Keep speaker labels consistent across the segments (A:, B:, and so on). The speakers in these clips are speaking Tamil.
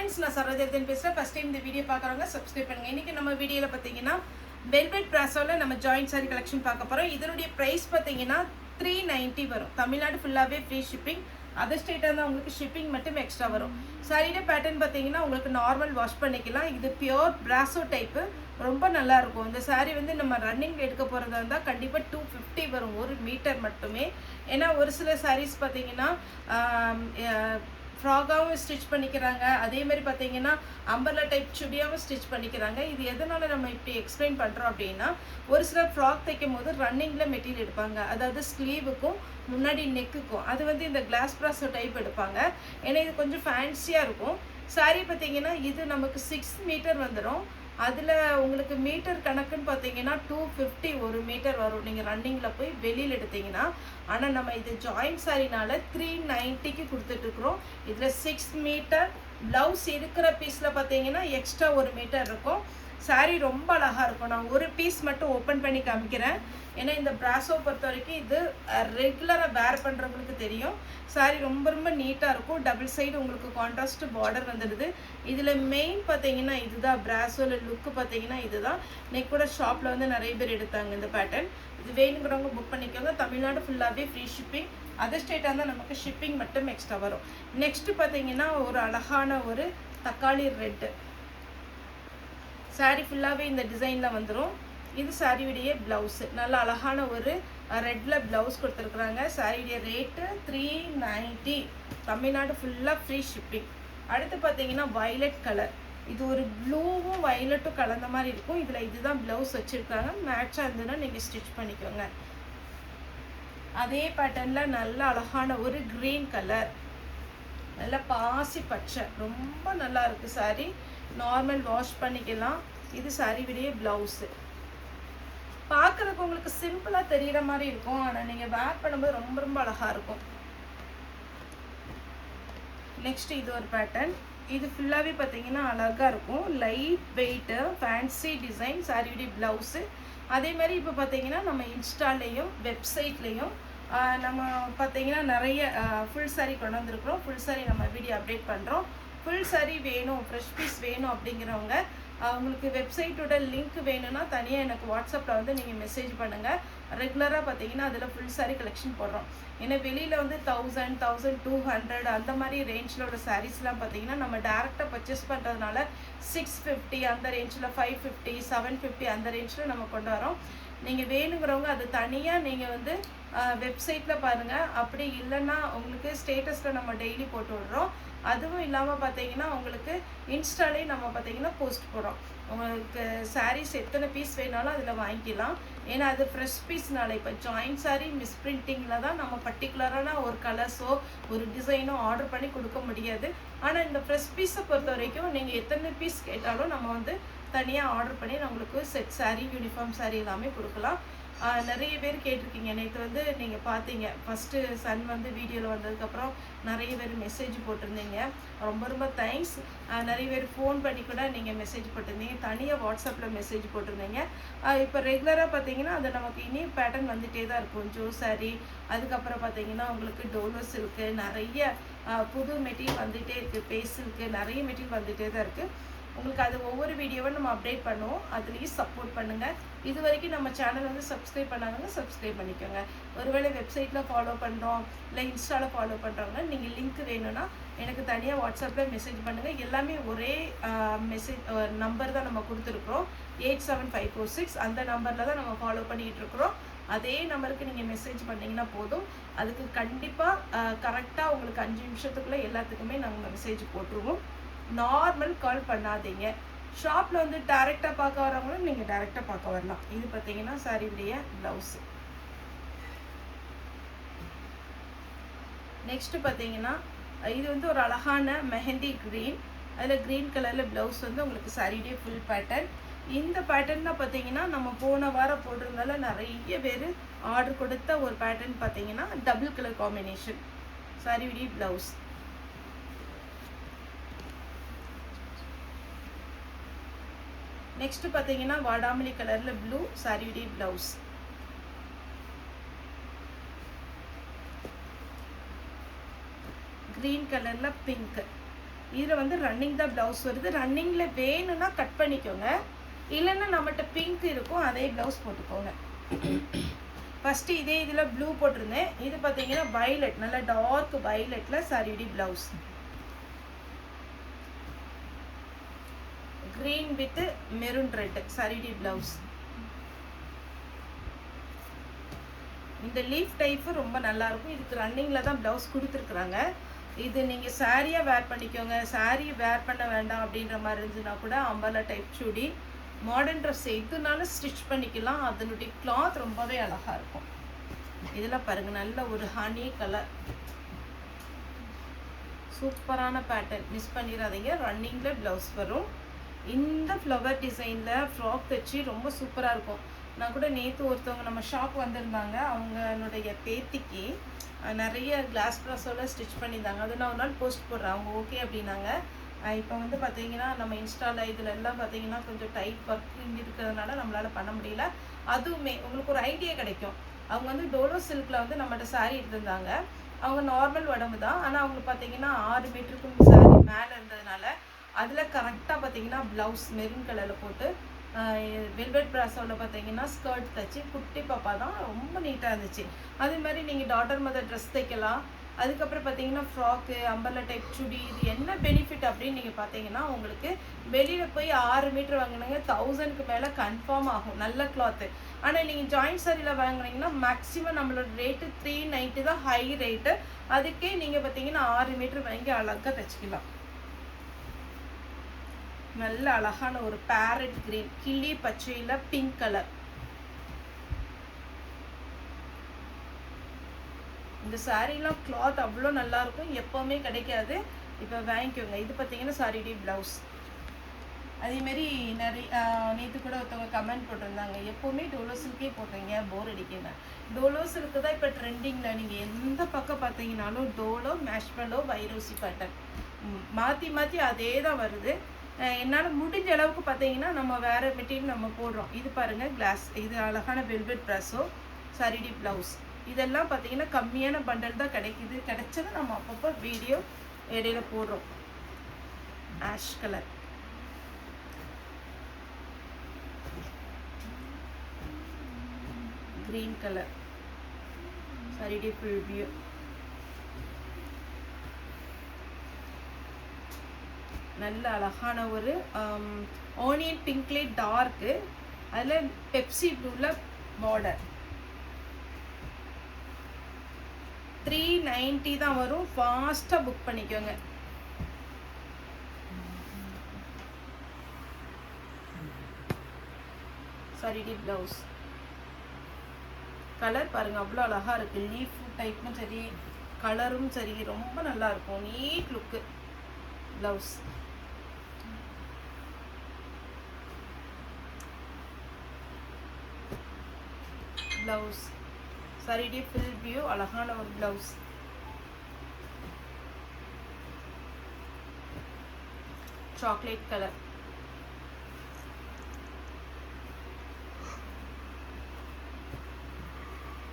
A: friends, நான் சரோஜாதேன் பேசுறேன். ஃபர்ஸ்ட் டைம் இந்த வீடியோ பார்க்குறவங்க சப்ஸ்கிரைப் பண்ணுங்க. இன்னைக்கு நம்ம வீடியோல பார்த்தீங்கன்னா வெல்வெட் பிராசோல நம்ம ஜாயிண்ட் சாரி கலெக்ஷன் பார்க்க போறோம். இதனுடைய பிரைஸ் பார்த்தீங்கன்னா 390 வரும். தமிழ்நாடு ஃபுல்லாவே ஃப்ரீ ஷிப்பிங். அதர் ஸ்டேட்டாக இருந்தால் உங்களுக்கு ஷிப்பிங் மட்டும் எக்ஸ்ட்ரா வரும். சாரியோட பேட்டர்ன் பார்த்தீங்கன்னா உங்களுக்கு நார்மல் வாஷ் பண்ணிக்கலாம். இது பியோர் பிராசோ டைப்பு, ரொம்ப நல்லா இருக்கும். இந்த சாரீ வந்து நம்ம ரன்னிங் எடுக்க போகிறதா இருந்தால் கண்டிப்பாக 250 வரும், 1 மீட்டர் மட்டுமே. ஏன்னா ஒரு சில சாரீஸ் பார்த்தீங்கன்னா ஃப்ராகாகவும் ஸ்டிச் பண்ணிக்கிறாங்க, அதே மாதிரி பார்த்தீங்கன்னா அம்பர்லா டைப் சுடியாகவும் ஸ்டிச் பண்ணிக்கிறாங்க. இது எதனால் நம்ம இப்படி எக்ஸ்பிளைன் பண்ணுறோம் அப்படின்னா, ஒரு சிலர் ஃப்ராக் தைக்கும் போது ரன்னிங்கில் மெட்டீரியல் எடுப்பாங்க, அதாவது ஸ்லீவுக்கும் முன்னாடி நெக்குக்கும். அது வந்து இந்த கிளாஸ் ப்ராஸோ டைப் எடுப்பாங்க. ஏன்னா இது கொஞ்சம் ஃபேன்சியாக இருக்கும். சாரீ பார்த்தீங்கன்னா இது நமக்கு 6 மீட்டர் வந்துடும். அதில் உங்களுக்கு மீட்டர் கணக்குன்னு பார்த்தீங்கன்னா 250 1 மீட்டர் வரும் நீங்கள் ரன்னிங்கில் போய் வெளியில் எடுத்தீங்கன்னா. ஆனால் நம்ம இது ஜாயிண்ட் சாரினால 390க்கு கொடுத்துட்ருக்குறோம். இதில் 6 மீட்டர் ப்ளவுஸ் இருக்கிற பீஸில் பார்த்தீங்கன்னா எக்ஸ்ட்ரா 1 மீட்டர் இருக்கும். சாரீ ரொம்ப அழகாக இருக்கும். நான் ஒரு பீஸ் மட்டும் ஓப்பன் பண்ணி காமிக்கிறேன். ஏன்னா இந்த பிராசோ பொறுத்த வரைக்கும் இது ரெகுலராக வேர் பண்ணுறவங்களுக்கு தெரியும். சாரீ ரொம்ப ரொம்ப நீட்டாக இருக்கும். டபுள் சைடு உங்களுக்கு கான்ட்ராஸ்ட் பார்டர் வந்துடுது. இதில் மெயின் பார்த்தீங்கன்னா இதுதான் பிராசோவில் லுக்கு பார்த்தீங்கன்னா இதுதான். நெக்கோட ஷாப்பில் வந்து நிறைய பேர் எடுத்தாங்க இந்த பேட்டர்ன். இது வேணுங்கிறவங்க புக் பண்ணிக்கோங்க. தமிழ்நாடு ஃபுல்லாகவே ஃப்ரீ ஷிப்பிங். அதர் ஸ்டேட்டாக இருந்தால் நமக்கு ஷிப்பிங் மட்டும் எக்ஸ்ட்ரா வரும். நெக்ஸ்ட்டு பார்த்தீங்கன்னா ஒரு அழகான ஒரு தக்காளி ரெட்டு சாரீ ஃபுல்லாகவே இந்த டிசைனில் வந்துடும். இது சாரியுடைய ப்ளவுஸு, நல்ல அழகான ஒரு ரெட்டில் ப்ளவுஸ் கொடுத்துருக்குறாங்க. சாரியுடைய ரேட்டு 390. தமிழ்நாடு ஃபுல்லாக ஃப்ரீ ஷிப்பிங். அடுத்து பார்த்தீங்கன்னா வயலட் கலர். இது ஒரு ப்ளூவும் வயலட்டும் கலந்த மாதிரி இருக்கும். இதில் இதுதான் ப்ளவுஸ் வச்சுருக்காங்க. மேட்சாக இருந்ததுன்னா நீங்கள் ஸ்டிச் பண்ணிக்கோங்க. அதே பேட்டர்னில் நல்ல அழகான ஒரு க்ரீன் கலர், நல்ல பாசி பச்சை, ரொம்ப நல்லா இருக்குது சாரீ. நார்மல் வாஷ் பண்ணிக்கலாம். இது சாரியுடைய ப்ளவுஸு. பார்க்குறதுக்கு உங்களுக்கு சிம்பிளாக தெரிகிற மாதிரி இருக்கும், ஆனால் நீங்கள் வேர் பண்ணும்போது ரொம்ப ரொம்ப அழகாக இருக்கும். நெக்ஸ்ட் இது ஒரு பேட்டர்ன். இது ஃபுல்லாகவே பார்த்தீங்கன்னா அழகாக இருக்கும். லைட் வெயிட்டு ஃபேன்சி டிசைன் சாரியுடைய ப்ளவுஸு. அதே மாதிரி இப்போ பார்த்தீங்கன்னா நம்ம இன்ஸ்டாலேயும் வெப்சைட்லேயும் நம்ம பார்த்தீங்கன்னா நிறைய ஃபுல் சாரீ கொண்டு வந்திருக்கிறோம். ஃபுல் சாரீ நம்ம வீடியோ அப்டேட் பண்ணுறோம். ஃபுல் சாரீ வேணும், ஃப்ரெஷ் பீஸ் வேணும் அப்படிங்கிறவங்க உங்களுக்கு வெப்சைட்டோட லிங்க் வேணும்னா தனியாக எனக்கு வாட்ஸ்அப்பில் வந்து நீங்கள் மெசேஜ் பண்ணுங்கள். ரெகுலராக பார்த்தீங்கன்னா அதில் ஃபுல் சாரீ கலெக்ஷன் போடுறோம். ஏன்னா வெளியில் வந்து 1000 1200 அந்த மாதிரி ரேஞ்சில் உள்ள சாரீஸ்லாம் பார்த்தீங்கன்னா நம்ம டேரெக்டாக பர்ச்சேஸ் பண்ணுறதுனால 650 அந்த ரேஞ்சில், 550 750 அந்த ரேஞ்சில் நம்ம கொண்டு வரோம். நீங்கள் வேணுங்கிறவங்க அது தனியாக நீங்கள் வந்து வெப்சைட்டில் பாருங்கள். அப்படி இல்லைன்னா உங்களுக்கு ஸ்டேட்டஸில் நம்ம டெய்லி போட்டு விடுறோம். அதுவும் இல்லாமல் பார்த்தீங்கன்னா உங்களுக்கு இன்ஸ்டாலே நம்ம பார்த்தீங்கன்னா போஸ்ட் போடுறோம். உங்களுக்கு சாரீஸ் எத்தனை பீஸ் வேணாலும் அதில் வாங்கிக்கலாம். ஏன்னா அது ஃப்ரெஷ் பீஸ்னால இப்போ ஜாயிண்ட் சாரீ மிஸ்பிரிண்டிங்கில் தான் நம்ம பர்டிகுலரான ஒரு கலர்ஸோ ஒரு டிசைனோ ஆர்டர் பண்ணி கொடுக்க முடியாது. ஆனால் இந்த ஃப்ரெஷ் பீஸை பொறுத்த வரைக்கும் நீங்கள் எத்தனை பீஸ் கேட்டாலும் நம்ம வந்து தனியாக ஆர்டர் பண்ணி நம்மளுக்கு செட் சாரீ, யூனிஃபார்ம் சாரீ எல்லாமே கொடுக்கலாம். நிறைய பேர் கேட்டிருக்கீங்க. நேற்று வந்து நீங்கள் பார்த்தீங்க, ஃபஸ்ட்டு சன் வந்து வீடியோவில் வந்ததுக்கப்புறம் நிறைய பேர் மெசேஜ் போட்டிருந்தீங்க. ரொம்ப ரொம்ப தேங்க்ஸ். நிறைய பேர் ஃபோன் பண்ணி கூட நீங்கள் மெசேஜ் போட்டிருந்தீங்க, தனியாக வாட்ஸ்அப்பில் மெசேஜ் போட்டிருந்தீங்க. இப்போ ரெகுலராக பார்த்தீங்கன்னா அது நமக்கு இனியும் பேட்டர்ன் வந்துகிட்டே தான் இருக்கும். ஜோ சாரீ, அதுக்கப்புறம் பார்த்தீங்கன்னா உங்களுக்கு டோலோ சில்க்கு, நிறைய புது மெட்டீரியல் வந்துகிட்டே இருக்குது. பேஸ் சில்க்கு, நிறைய மெட்டீரியல் வந்துகிட்டே தான் இருக்குது. உங்களுக்கு அது ஒவ்வொரு வீடியோவும் நம்ம அப்டேட் பண்ணுவோம். அதுலேயும் சப்போர்ட் பண்ணுங்கள். இது வரைக்கும் நம்ம சேனல் வந்து சப்ஸ்கிரைப் பண்ணாதவங்க சப்ஸ்கிரைப் பண்ணிக்கோங்க. ஒருவேளை வெப்சைட்டில் ஃபாலோ பண்ணுறோம் இல்லை இன்ஸ்டாவில் ஃபாலோ பண்ணுறவங்க நீங்கள் லிங்க் வேணும்னா எனக்கு தனியாக வாட்ஸ்அப்பில் மெசேஜ் பண்ணுங்கள். எல்லாமே ஒரே மெசேஜ் நம்பர் தான் நம்ம கொடுத்துருக்குறோம், 87546. அந்த நம்பரில் தான் நம்ம ஃபாலோ பண்ணிகிட்டு இருக்கிறோம். அதே நம்பருக்கு நீங்கள் மெசேஜ் பண்ணிங்கன்னா போதும். அதுக்கு கண்டிப்பாக கரெக்டாக உங்களுக்கு 5 நிமிஷத்துக்குள்ளே எல்லாத்துக்குமே நாங்கள் மெசேஜ் போட்டுருவோம். நார்மல் கால் பண்ணாதீங்க. ஷாப்பில் வந்து டேரெக்டாக பார்க்க வரவங்களும் நீங்கள் டேரெக்டாக பார்க்க வரலாம். இது பார்த்தீங்கன்னா சாரியுடைய ப்ளவுஸு. நெக்ஸ்ட்டு பார்த்தீங்கன்னா இது வந்து ஒரு அழகான மெஹந்தி க்ரீன். அதில் க்ரீன் கலரில் ப்ளவுஸ் வந்து உங்களுக்கு சாரியுடைய ஃபுல் பேட்டர்ன். இந்த பேட்டர்னில் பார்த்தீங்கன்னா நம்ம போன வாரம் போட்டிருந்தால நிறைய பேர் ஆர்டர் கொடுத்த ஒரு பேட்டர்ன் பார்த்தீங்கன்னா டபுள் கலர் காம்பினேஷன் சாரியுடைய ப்ளவுஸ். நெக்ஸ்ட் பார்த்தீங்கன்னா வாடாமல்லி கலரில் ப்ளூ சாரியுடைய ப்ளவுஸ். க்ரீன் கலரில் பிங்க். இதில் வந்து ரன்னிங் தான் ப்ளவுஸ் வருது. ரன்னிங்கில் வேணும்னா கட் பண்ணிக்கோங்க, இல்லைன்னா நம்மகிட்ட பிங்க் இருக்கும், அதே ப்ளவுஸ் போட்டுக்கோங்க. ஃபஸ்ட்டு இதே இதில் ப்ளூ போட்டிருந்தேன். இது பார்த்தீங்கன்னா வைலட், நல்லா டார்க் வைலட்டில் சாரியுடைய blouse. Green with maroon red சாரியுடைய ப்ளவுஸ். இந்த லீஃப் டைப்பு ரொம்ப நல்லாயிருக்கும். இதுக்கு ரன்னிங்கில் தான் ப்ளவுஸ் கொடுத்துருக்குறாங்க. இது நீங்கள் சாரியாக வேர் பண்ணிக்கோங்க, சாரீ வேர் பண்ண வேண்டாம் அப்படின்ற மாதிரி இருந்துச்சுன்னா கூட அம்பர்லா டைப் சுடி மாடர்ன் ட்ரெஸ் எதுனாலும் ஸ்டிச் பண்ணிக்கலாம். அதனுடைய கிளாத் ரொம்பவே அழகாக இருக்கும். இதெல்லாம் பாருங்கள், நல்ல ஒரு ஹனி கலர், சூப்பரான பேட்டர்ன், மிஸ் பண்ணிடாதீங்க. ரன்னிங்கில் ப்ளவுஸ் வரும். இந்த ஃப்ளவர் டிசைனில் ஃப்ராக் தைச்சி ரொம்ப சூப்பராக இருக்கும். நான் கூட நேற்று ஒருத்தவங்க நம்ம ஷாப் வந்திருந்தாங்க, அவங்களுடைய பேத்திக்கு நிறைய கிளாஸ் ப்ராஸோட ஸ்டிச் பண்ணியிருந்தாங்க. அதை நான் ஒரு நாள் போஸ்ட் போடுறேன், அவங்க ஓகே அப்படின்னாங்க. இப்போ வந்து பார்த்தீங்கன்னா நம்ம இன்ஸ்டாவில் இதில் எல்லாம் பார்த்தீங்கன்னா கொஞ்சம் டைட் ஒர்க்கிங் இருக்கிறதுனால நம்மளால் பண்ண முடியல. அதுவுமே உங்களுக்கு ஒரு ஐடியா கிடைக்கும். அவங்க வந்து டோலோ சில்கில் வந்து நம்மகிட்ட சாரீ எடுத்திருந்தாங்க. அவங்க நார்மல் உடம்பு தான், ஆனால் அவங்களுக்கு பார்த்தீங்கன்னா 6 மீட்டருக்கு சாரீ மேலே இருந்ததுனால அதில் கரெக்டாக பார்த்தீங்கன்னா ப்ளவுஸ் மெரூன் கலரில் போட்டு வெல்வெட் ப்ராஸோவில் பார்த்தீங்கன்னா ஸ்கர்ட் தைச்சி குட்டி பாப்பா தான், ரொம்ப நீட்டாக இருந்துச்சு. அதே மாதிரி நீங்கள் டாட்டர் மதர் ட்ரெஸ் தைக்கலாம். அதுக்கப்புறம் பார்த்தீங்கன்னா ஃப்ராக்கு, அம்பர்லா டைப் சுடி. இது என்ன பெனிஃபிட் அப்படின்னு நீங்கள் பார்த்தீங்கன்னா, உங்களுக்கு வெளியில் போய் 6 மீட்டர் வாங்கினீங்க 1000க்கு மேலே கன்ஃபார்ம் ஆகும், நல்ல கிளாத்து. ஆனால் நீங்கள் ஜாயின்ட் சாரியில் வாங்கினீங்கன்னா மேக்ஸிமம் நம்மளோட ரேட்டு 390 தான் ஹை ரேட்டு. அதுக்கே நீங்கள் பார்த்தீங்கன்னா 6 மீட்டர் வாங்கி அழகாக தைச்சிக்கலாம். நல்ல அழகான ஒரு பேரட் கிரீன், கிளி பச்சையில பிங்க் கலர். இந்த சாரீலாம் கிளாத் அவ்வளோ நல்லா இருக்கும், எப்பவுமே கிடைக்காது. இப்போ வாங்கிக்கோங்க. இது பார்த்தீங்கன்னா சாரியுடைய ப்ளவுஸ். அதேமாரி நிறைய நேற்று கூட ஒருத்தவங்க கமெண்ட் போட்டிருந்தாங்க, எப்போவுமே டோலோ சில்கே போடுறீங்க, போர் அடிக்கணும். டோலோ சில்க்கு தான் இப்போ ட்ரெண்டிங்கில். நீங்கள் எந்த பக்கம் பார்த்தீங்கன்னாலும் டோலோ, மேஷ்மெலோ, வைரோசி பேட்டர்ன் மாற்றி மாற்றி அதே தான் வருது. என்னால் முடிஞ்ச அளவுக்கு பார்த்தீங்கன்னா நம்ம வேறு மெட்டீரியல் நம்ம போடுறோம். இது பாருங்கள் கிளாஸ், இது அழகான வெல்வெட் ப்ராஸோ, சாரிடி ப்ளவுஸ். இதெல்லாம் பார்த்தீங்கன்னா கம்மியான பண்டல் தான் கிடைக்குது. கிடைச்சதை நம்ம அப்பப்போ வீடியோ இடையில போடுறோம். ஆஷ் கலர், க்ரீன் கலர் சாரிடி ஃபுல் வியூ. நல்ல அழகான ஒரு ஆனியன் பிங்க்லே டார்க்கு, அதில் பெப்சி ப்ளூவில் பார்டர். 390 தான் வரும். ஃபாஸ்ட்டாக புக் பண்ணிக்கோங்க. சாரிடி ப்ளவுஸ். கலர் பாருங்கள், அவ்வளோ அழகாக இருக்குது. லீஃப் டைப்பும் சரி, கலரும் சரி, ரொம்ப நல்லா இருக்கும். நீட் லுக்கு. ப்ளவுஸ் ப்ளவுஸ் சாரிடி ஃபுல் வியூ, அழகான ஒரு ப்ளவுஸ். Chocolate colour.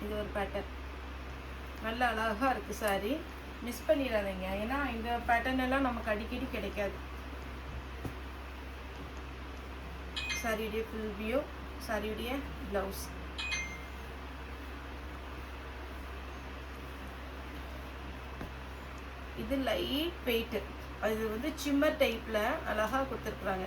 A: இது ஒரு பேட்டர்ன், நல்ல அழகாக இருக்குது சாரி. மிஸ் பண்ணிடாதீங்க, ஏன்னா இந்த பேட்டர்ன் எல்லாம் நமக்கு அடிக்கடி கிடைக்காது. சாரியுடைய ஃபுல் வியூ, சாரியுடைய ப்ளவுஸ். இது லைட் வெயிட்டு, அது வந்து சிம்மர் டைப்பில் அழகாக கொடுத்துருக்குறாங்க.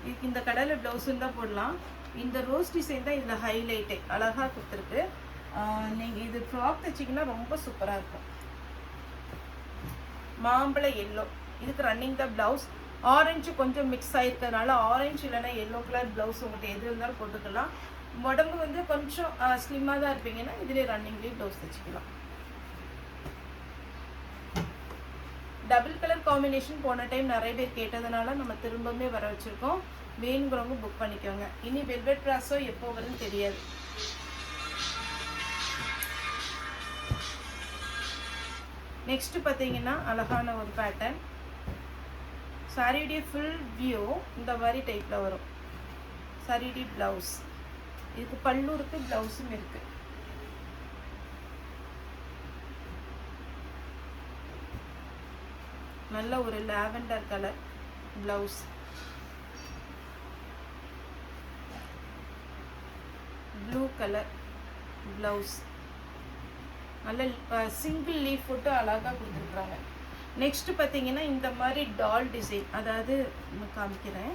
A: இதுக்கு இந்த கடையில் ப்ளவுஸுன்னு தான் போடலாம். இந்த ரோஸ் டிசைன் தான் இதில் ஹைலைட்டு, அழகாக கொடுத்துருக்கு. நீங்கள் இது ஃப்ராக் தைச்சிங்கன்னா ரொம்ப சூப்பராக இருக்கும். மாம்பழ எல்லோ, இதுக்கு ரன்னிங் தான் ப்ளவுஸ். ஆரஞ்சு கொஞ்சம் மிக்ஸ் ஆகிருக்கிறதுனால ஆரஞ்சு இல்லைன்னா எல்லோ கலர் ப்ளவுஸ் உங்கள்கிட்ட எது இருந்தாலும் போட்டுக்கலாம். உடம்பு வந்து கொஞ்சம் ஸ்லிம்மாக தான் இருப்பீங்கன்னா இதிலே ரன்னிங்லேயே ப்ளவுஸ் தைச்சிக்கலாம். டபுள் கலர் காம்பினேஷன் போன டைம் நிறைய பேர் கேட்டதுனால நம்ம திரும்பவுமே வர வச்சுருக்கோம். வேணுங்கிறவங்க புக் பண்ணிக்கோங்க. இனி வெல்வெட் ப்ராஸோ எப்போ வரும்னு தெரியாது. நெக்ஸ்ட் பார்த்தீங்கன்னா அழகான ஒரு பேட்டர்ன். சாரியுடைய ஃபுல் வியூ இந்த மாதிரி டைப்பில் வரும். சாரியுடைய ப்ளவுஸ், இதுக்கு பல்லு இருக்குது, ப்ளவுஸும் இருக்குது. நல்ல ஒரு lavender colour blouse. Blue colour blouse. நல்ல சிங்கிள் லீஃப் போட்டு அழகாக கொடுத்துருக்குறாங்க. நெக்ஸ்ட் பார்த்தீங்கன்னா இந்த மாதிரி டால் டிசைன், அதாவது காமிக்கிறேன்.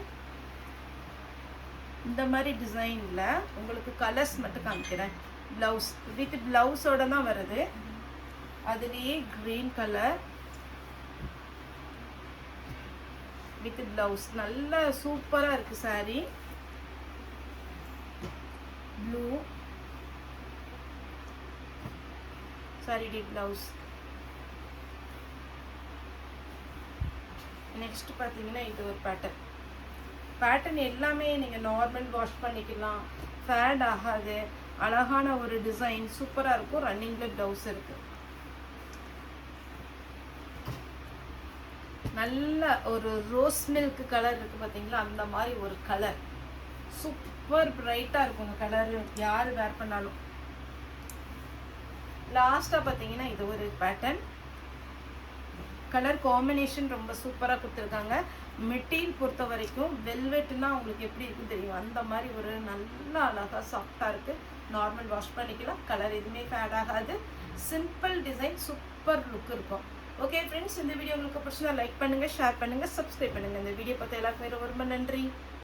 A: இந்த மாதிரி டிசைனில் உங்களுக்கு கலர்ஸ் மட்டும் காமிக்கிறேன். ப்ளவுஸ் வித் ப்ளவுஸோட தான் வருது. அதுலேயே க்ரீன் கலர் வித் ப்ளவுஸ் நல்ல சூப்பராக இருக்குது sari. Blue sorry blouse. Next பார்த்தீங்கன்னா இது ஒரு பேட்டர்ன் எல்லாமே நீங்கள் நார்மல் வாஷ் பண்ணிக்கலாம், ஃபேட் ஆகாது, அழகான ஒரு டிசைன் சூப்பராக இருக்கும். ரன்னிங்கில் ப்ளவுஸ் இருக்குது. நல்ல ஒரு ரோஸ் மில்க் கலர் இருக்குது பார்த்தீங்களா, அந்த மாதிரி ஒரு கலர் சூப்பர் பிரைட்டாக இருக்கும். அந்த கலர் யார் வேர் பண்ணாலும். லாஸ்ட்டாக பார்த்தீங்கன்னா இது ஒரு பேட்டர்ன். கலர் காம்பினேஷன் ரொம்ப சூப்பராக கொடுத்துருக்காங்க. மெட்டீரியல் பொறுத்த வரைக்கும் வெல்வெட்னா உங்களுக்கு எப்படி இருக்குன்னு தெரியும், அந்த மாதிரி ஒரு நல்ல அழகாக சாஃப்டாக இருக்குது. நார்மல் வாஷ் பண்ணிக்கலாம், கலர் எதுவுமே ஃபேட் ஆகாது. சிம்பிள் டிசைன், சூப்பர் லுக் இருக்கும். ஓகே ஃப்ரெண்ட்ஸ், இந்த வீடியோ உங்களுக்கு பிடிச்சா லைக் பண்ணுங்கள், ஷேர் பண்ணுங்கள், சப்ஸ்கிரைப் பண்ணுங்கள். இந்த வீடியோ பார்த்து எல்லாருக்குமே ரொம்ப நன்றி.